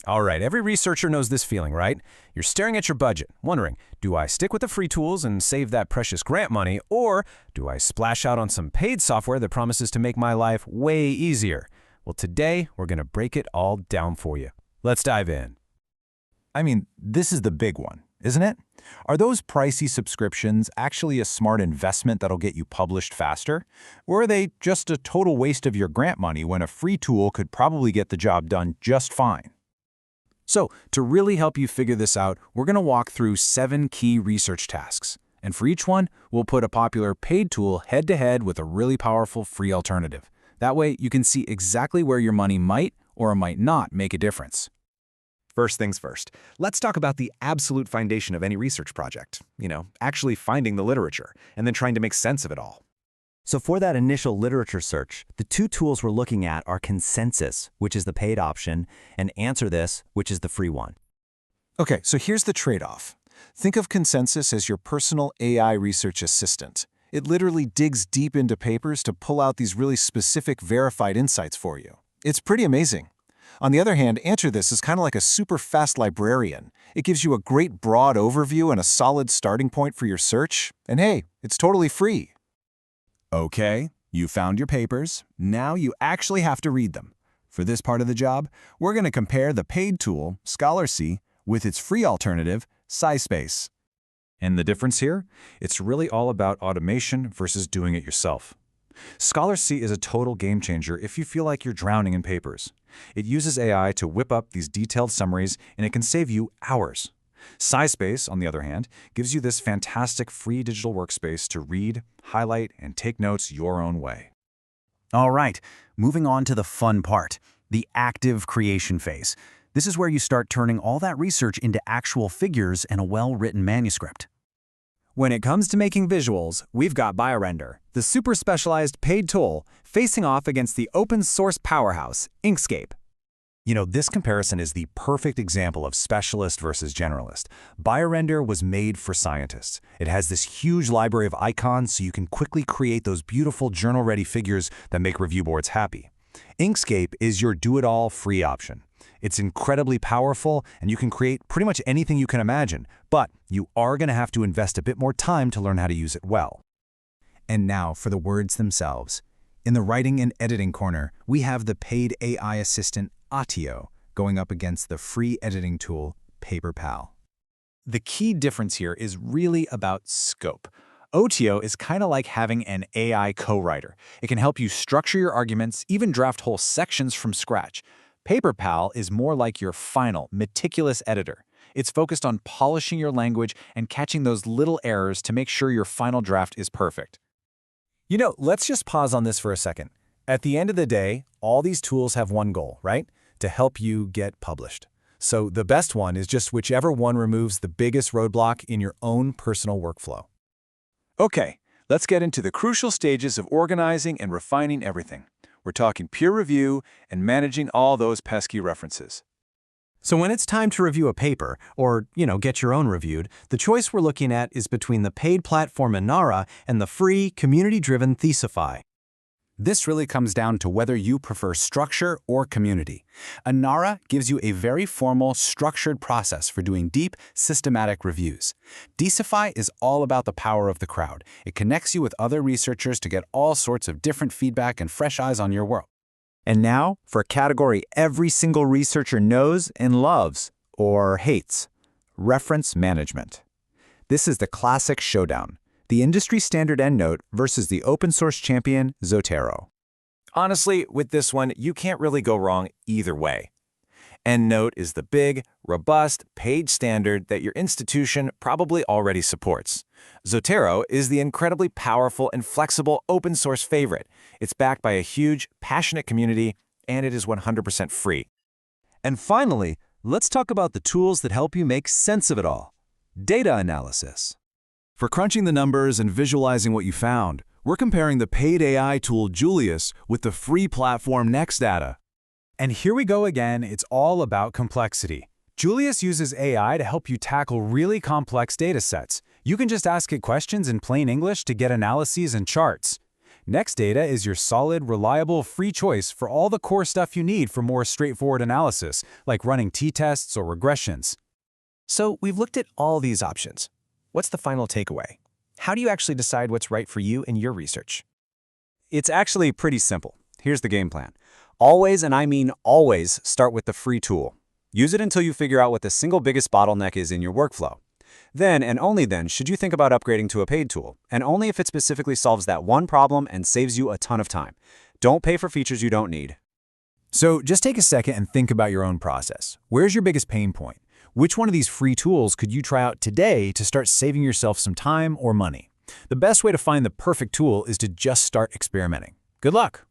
All right, every researcher knows this feeling, right? You're staring at your budget, wondering, do I stick with the free tools and save that precious grant money, or do I splash out on some paid software that promises to make my life way easier? Well, today, we're going to break it all down for you. Let's dive in. I mean, this is the big one, isn't it? Are those pricey subscriptions actually a smart investment that'll get you published faster? Or are they just a total waste of your grant money when a free tool could probably get the job done just fine? So, to really help you figure this out, we're going to walk through 7 key research tasks. And for each one, we'll put a popular paid tool head-to-head with a really powerful free alternative. That way, you can see exactly where your money might or might not make a difference. First things first, let's talk about the absolute foundation of any research project. Actually finding the literature and then trying to make sense of it all. So for that initial literature search, the 2 tools we're looking at are Consensus, which is the paid option, and AnswerThis, which is the free one. Okay, so here's the trade-off. Think of Consensus as your personal AI research assistant. It literally digs deep into papers to pull out these really specific verified insights for you. It's pretty amazing. On the other hand, AnswerThis is kind of like a super fast librarian. It gives you a great broad overview and a solid starting point for your search. And hey, it's totally free. Okay, you found your papers. Now you actually have to read them. For this part of the job, we're going to compare the paid tool, Scholarcy, with its free alternative, SciSpace. And the difference here? It's really all about automation versus doing it yourself. Scholarcy is a total game changer if you feel like you're drowning in papers. It uses AI to whip up these detailed summaries, and it can save you hours. SciSpace, on the other hand, gives you this fantastic free digital workspace to read, highlight, and take notes your own way. All right, moving on to the fun part, the active creation phase. This is where you start turning all that research into actual figures and a well-written manuscript. When it comes to making visuals, we've got BioRender, the super specialized paid tool, facing off against the open-source powerhouse, Inkscape. This comparison is the perfect example of specialist versus generalist. BioRender was made for scientists. It has this huge library of icons so you can quickly create those beautiful journal-ready figures that make review boards happy. Inkscape is your do-it-all free option. It's incredibly powerful, and you can create pretty much anything you can imagine, but you are going to have to invest a bit more time to learn how to use it well. And now for the words themselves. In the writing and editing corner, we have the paid AI assistant Zotero going up against the free editing tool PaperPal. The key difference here is really about scope. Zotero is kind of like having an AI co-writer. It can help you structure your arguments, even draft whole sections from scratch. PaperPal is more like your final, meticulous editor. It's focused on polishing your language and catching those little errors to make sure your final draft is perfect. Let's just pause on this for a second. At the end of the day, all these tools have one goal, right? To help you get published. So the best one is just whichever one removes the biggest roadblock in your own personal workflow. Okay, let's get into the crucial stages of organizing and refining everything. We're talking peer review and managing all those pesky references. So when it's time to review a paper, or, get your own reviewed, the choice we're looking at is between the paid platform Inara and the free, community-driven Thesaurus. This really comes down to whether you prefer structure or community. Inara gives you a very formal, structured process for doing deep, systematic reviews. Thesaurus is all about the power of the crowd. It connects you with other researchers to get all sorts of different feedback and fresh eyes on your work. And now for a category every single researcher knows and loves, or hates, reference management. This is the classic showdown. The industry standard EndNote versus the open source champion Zotero. Honestly, with this one, you can't really go wrong either way. EndNote is the big, robust, paid standard that your institution probably already supports. Zotero is the incredibly powerful and flexible open source favorite. It's backed by a huge, passionate community, and it is 100% free. And finally, let's talk about the tools that help you make sense of it all. Data analysis. For crunching the numbers and visualizing what you found, we're comparing the paid AI tool Julius with the free platform NextData. And here we go again, it's all about complexity. Julius uses AI to help you tackle really complex data sets. You can just ask it questions in plain English to get analyses and charts. NextData is your solid, reliable, free choice for all the core stuff you need for more straightforward analysis, like running t-tests or regressions. So we've looked at all these options. What's the final takeaway? How do you actually decide what's right for you in your research? It's actually pretty simple. Here's the game plan. Always, and I mean always, start with the free tool. Use it until you figure out what the single biggest bottleneck is in your workflow. Then, and only then, should you think about upgrading to a paid tool, and only if it specifically solves that one problem and saves you a ton of time. Don't pay for features you don't need. So just take a second and think about your own process. Where's your biggest pain point? Which one of these free tools could you try out today to start saving yourself some time or money? The best way to find the perfect tool is to just start experimenting. Good luck!